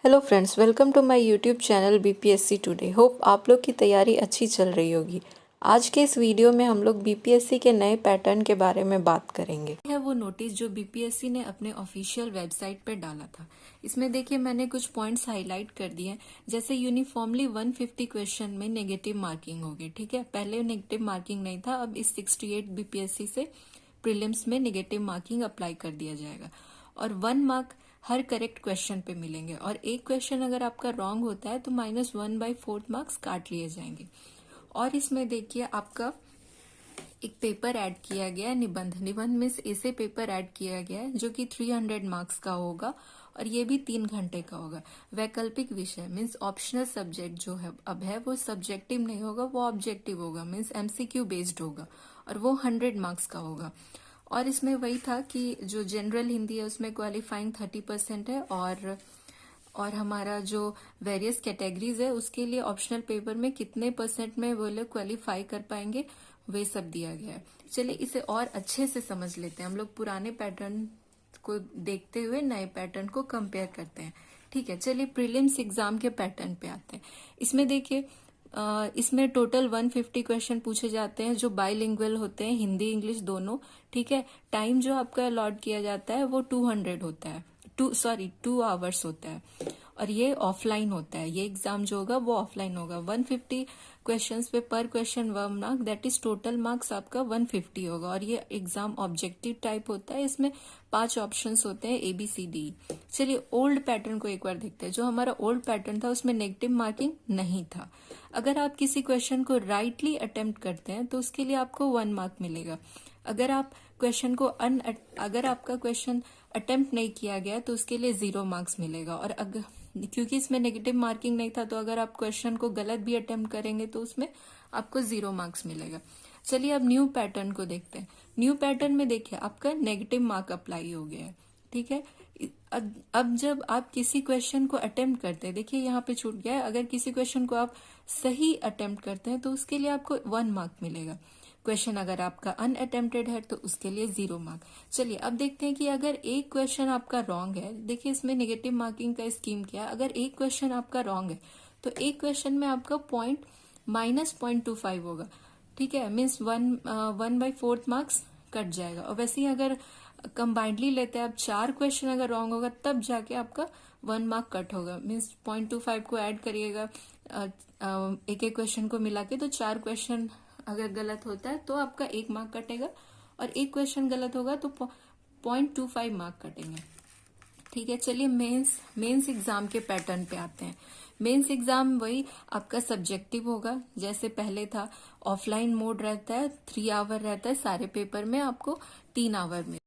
Hello friends, welcome to my YouTube channel BPSC today. Hope आप लोग की तैयारी अच्छी चल रही होगी। आज के इस वीडियो में हम लोग बीपीएससी के नए पैटर्न के बारे में बात करेंगे। है वो नोटिस जो बीपीएससी ने अपने ऑफिशियल वेबसाइट पर डाला था। इसमें देखिए मैंने कुछ पॉइंट्स हाईलाइट कर दिए हैं। जैसे यूनिफॉर्मली 150 क्वेश्चन में नेगेटिव मार्किंग होगी। ठीक है, पहले नेगेटिव मार्किंग नहीं था, अब इस 68 बीपीएससी से प्रीलिम्स में नेगेटिव मार्किंग अप्लाई कर दिया जाएगा और 1 मार्क हर करेक्ट क्वेश्चन पे मिलेंगे। और एक क्वेश्चन अगर आपका रॉन्ग होता है तो -1/4 मार्क्स काट लिए जाएंगे। और इसमें देखिए आपका एक पेपर ऐड किया गया है, निबंध में ऐसे पेपर ऐड किया गया है जो कि 300 मार्क्स का होगा और ये भी 3 घंटे का होगा। वैकल्पिक विषय मीन्स ऑप्शनल सब्जेक्ट जो है अब है वो सब्जेक्टिव नहीं होगा, वो ऑब्जेक्टिव होगा, मीन्स एमसीक्यू बेस्ड होगा और वो 100 मार्क्स का होगा। और इसमें वही था कि जो जनरल हिंदी है उसमें क्वालिफाइंग 30% है और हमारा जो वेरियस कैटेगरीज है उसके लिए ऑप्शनल पेपर में कितने परसेंट में वो लोग क्वालिफाई कर पाएंगे वे सब दिया गया है। चलिए इसे और अच्छे से समझ लेते हैं। हम लोग पुराने पैटर्न को देखते हुए नए पैटर्न को कंपेयर करते हैं। ठीक है, चलिए प्रीलिम्स एग्जाम के पैटर्न पे आते हैं। इसमें देखिए इसमें टोटल 150 क्वेश्चन पूछे जाते हैं जो बाइलिंगुअल होते हैं, हिंदी इंग्लिश दोनों। ठीक है, टाइम जो आपका अलॉट किया जाता है वो 200 होता है, 2 आवर्स होता है और ये ऑफलाइन होता है। ये एग्जाम जो होगा वो ऑफलाइन होगा। 150 क्वेश्चंस पे पर question 1 mark, that is total marks आपका 150 होगा। और ये एग्जाम ऑब्जेक्टिव टाइप होता है। इसमें 5 ऑप्शंस होते हैं ABCD। चलिए ओल्ड पैटर्न को एक बार देखते हैं। जो हमारा ओल्ड पैटर्न था उसमें नेगेटिव मार्किंग नहीं था। अगर आप किसी क्वेश्चन को राइटली अटेम्प्ट करते हैं तो उसके लिए आपको 1 मार्क मिलेगा। अगर आप क्वेश्चन को अगर आपका क्वेश्चन अटेम्प्ट नहीं किया गया तो उसके लिए 0 मार्क्स मिलेगा। और अगर क्योंकि इसमें नेगेटिव मार्किंग नहीं था तो अगर आप क्वेश्चन को गलत भी अटेम्प्ट करेंगे तो उसमें आपको 0 मार्क्स मिलेगा। चलिए अब न्यू पैटर्न को देखते हैं। न्यू पैटर्न में देखिए आपका नेगेटिव मार्क अप्लाई हो गया है। ठीक है, अब जब आप किसी क्वेश्चन को अटेम्प्ट करते हैं, देखिए यहाँ पे छूट गया है, अगर किसी क्वेश्चन को आप सही अटेम्प्ट करते हैं तो उसके लिए आपको 1 मार्क मिलेगा। क्वेश्चन अगर आपका अनअटेम्प्टेड है तो उसके लिए 0 मार्क। चलिए अब देखते हैं कि अगर एक क्वेश्चन आपका रॉन्ग है, देखिए इसमें नेगेटिव मार्किंग का स्कीम क्या है। अगर एक क्वेश्चन आपका रॉन्ग है तो एक क्वेश्चन में आपका पॉइंट -0.25 होगा। ठीक है, मीन्स 1/4 मार्क्स कट जाएगा। और वैसे ही अगर कंबाइंडली लेते हैं आप 4 क्वेश्चन अगर रॉन्ग होगा तब जाके आपका 1 मार्क कट होगा। मीन्स 0.25 को ऐड करिएगा एक एक क्वेश्चन को मिला के, तो 4 क्वेश्चन अगर गलत होता है तो आपका 1 मार्क कटेगा और एक क्वेश्चन गलत होगा तो 0.25 मार्क कटेंगे। ठीक है, चलिए मेंस एग्जाम के पैटर्न पे आते हैं। मेंस एग्जाम वही आपका सब्जेक्टिव होगा जैसे पहले था। ऑफलाइन मोड रहता है, 3 आवर रहता है, सारे पेपर में आपको 3 आवर में।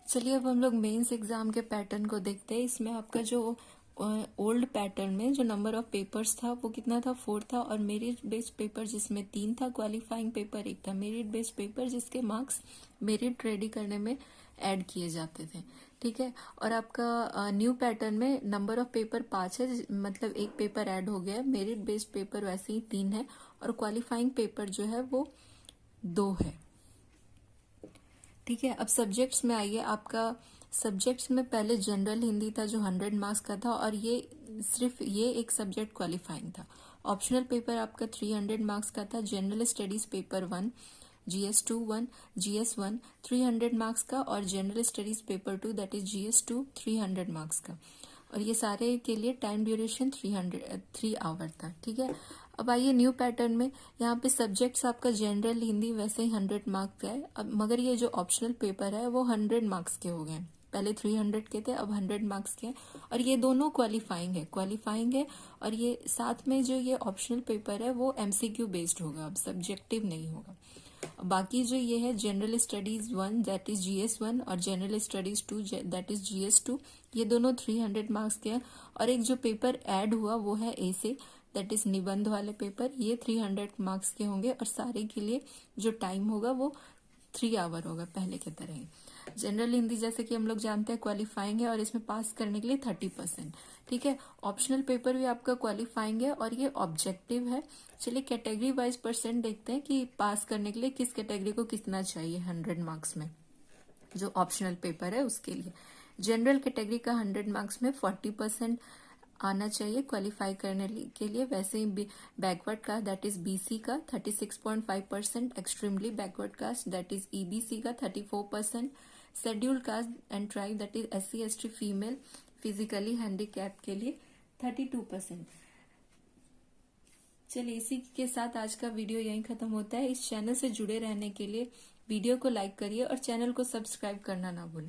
चलिए अब हम लोग मेंस एग्जाम के पैटर्न को देखते हैं। इसमें आपका जो ओल्ड पैटर्न में जो नंबर ऑफ पेपर्स था वो कितना था, 4 था। और मेरिट बेस्ड पेपर जिसमें 3 था, क्वालिफाइंग पेपर 1 था, मेरिट बेस्ड पेपर जिसके मार्क्स मेरिट रेडी करने में ऐड किए जाते थे। ठीक है, और आपका न्यू पैटर्न में नंबर ऑफ पेपर 5 है, मतलब एक पेपर ऐड हो गया। मेरिट बेस्ड पेपर वैसे ही 3 है और क्वालिफाइंग पेपर जो है वो 2 है। ठीक है, अब सब्जेक्ट्स में आइए। आपका सब्जेक्ट्स में पहले जनरल हिंदी था जो 100 मार्क्स का था और ये सिर्फ ये एक सब्जेक्ट क्वालिफाइंग था। ऑप्शनल पेपर आपका 300 मार्क्स का था। General studies paper 1, GS2 1, GS1 300 marks का और general studies paper 2 that is GS2 300 marks का। और ये सारे के लिए टाइम ड्यूरेशन 3 आवर था। ठीक है, अब आइए न्यू पैटर्न में। यहाँ पे सब्जेक्ट्स आपका जनरल हिंदी वैसे ही 100 मार्क्स का है। अब मगर ये जो ऑप्शनल पेपर है वो 100 मार्क्स के हो गए। पहले 300 के थे, अब 100 मार्क्स के हैं। और ये दोनों क्वालिफाइंग है। और ये साथ में जो ये ऑप्शनल पेपर है वो MCQ बेस्ड होगा, अब सब्जेक्टिव नहीं होगा। बाकी जो ये है general studies 1 that is GS1 और general studies 2 that is GS2, ये दोनों 300 मार्क्स के हैं। और एक जो पेपर ऐड हुआ वो है A से, दैट इज निबंध वाले पेपर, ये 300 मार्क्स के होंगे और सारे के लिए जो टाइम होगा वो 3 आवर होगा पहले की तरह ही। जनरल हिंदी जैसे कि हम लोग जानते हैं क्वालिफाइंग है और इसमें पास करने के लिए 30%। ठीक है, ऑप्शनल पेपर भी आपका क्वालिफाइंग है और ये ऑब्जेक्टिव है। चलिए कैटेगरी वाइज परसेंट देखते हैं कि पास करने के लिए किस कैटेगरी को कितना चाहिए 100 मार्क्स में। जो ऑप्शनल पेपर है उसके लिए जनरल कैटेगरी का 100 मार्क्स में 40% आना चाहिए क्वालिफाई करने के लिए। वैसे ही backward caste that is BC का 36.5%, extremely backward caste that is EBC का 34%, scheduled caste and tribe that is SC ST female physically handicap के लिए 32%। चलिए इसी के साथ आज का वीडियो यहीं खत्म होता है। इस चैनल से जुड़े रहने के लिए वीडियो को लाइक करिए और चैनल को सब्सक्राइब करना ना भूलें।